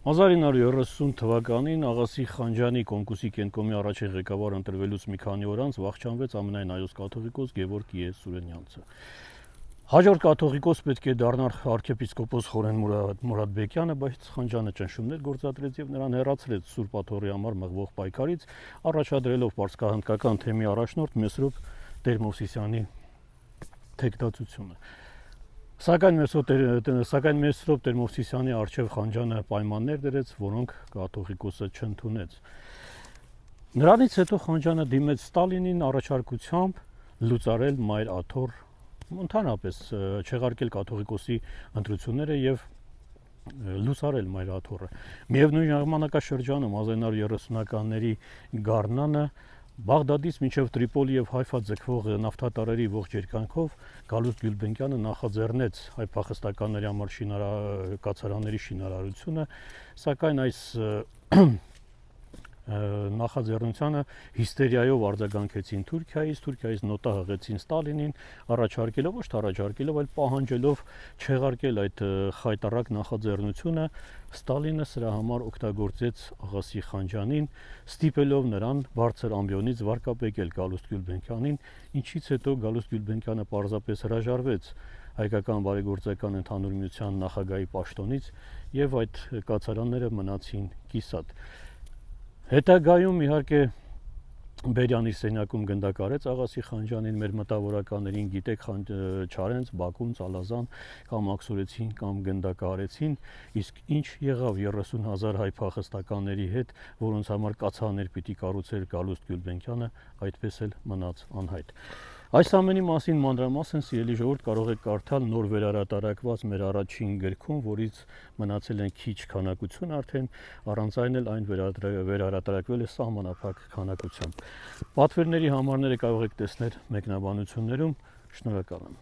1930 թվականին Աղասի Խանջյանի Կոնկուսի կենտրոնի առաջին ղեկավար ընտրվելուց մի քանի օր անց վախճանվեց ամենայն հայոց կաթողիկոս Գևորգ Ե. Սուրենյանցը։ Հաջորդ կաթողիկոս պետք է դառնար arczepiskopos Խորեն Մուրադբեկյանը, բայց Խանջյանը ճնշումներ գործադրեց եւ նրան հեռացրեց Սուրբ Աթոռի համար մղվող պայքարից, առաջադրելով պարսկահնդկական թեմի առաջնորդ Մեսրոպ Տեր-Մովսիսյանի թեկնածությունը։ Սակայն Մեսրոպ Տեր-Մովսիսյանի առջև Խանջյանը պայմաններ դրեց, որոնք կաթողիկոսը չընդունեց։ Նրանից հետո Խանջյանը դիմեց Ստալինին առաջարկությամբ լուծարել Մայր Աթոռ, ընդհանրապես չեղարկել կաթողիկոսի ընտրությունները եւ լուծարել Մայր Աթոռը։ Միևնույն ժամանակաշրջանում 1930-ականների գարնանը Բաղդադից մինչև Տրիպոլի եւ Հայֆա ձգվող նավթատարների ողջ երկայնքով Գալուստ Գյուլբենկյանը նախաձեռնեց հայ փախստականների համար կացարանների շինարարությունը, սակայն այս նախաձեռնությանը հիստերիայով արձագանքեցին Թուրքիայից նոտա հղեցին Ստալինին, առաջարկելով, ոչ թե առաջարկելով, այլ պահանջելով չեղարկել այդ խայտառակ նախաձեռնությունը։ Ստալինը սրա համար օգտագործեց Աղասի Խանջյանին, ստիպելով նրան բարձր ամբիոնից վարկաբեկել Գալուստ Գյուլբենկյանին, ինչից հետո Գալուստ Գյուլբենկյանը պարզապես հրաժարվեց հայկական բարեգործական ընդհանուր միության նախագահի պաշտոնից եւ այդ կացարանները մնացին կիսատ։ Հետագայում իհարկե Բերյանի սենյակում գնդակարեց Աղասի Խանջյանին, մեր մտավորականներին գիտեք Չարենց, Բաքուն, Ծալազան կամ աքսորեցին կամ գնդակարեցին, իսկ ինչ եղավ 30,000 հայ փախստականների հետ, որոնց համար կացարաններ պիտի կառուցեր Գալուստ Գյուլբենկյանը, այդպես էլ մնաց անհայտ։ Այս ամենի մասին մանրամասն սիրելի ժողովուրդ կարող եք կարդալ նոր վերահրատարակված մեր առաջին գրքում, որից մնացել են քիչ քանակություն արդեն, առանց այն էլ այն վերահրատարակվել է սահմանափակ քանակությամբ։ Պատվերների համարները կարող եք տեսնել մեկնաբանություններում։ Շնորհակալ եմ։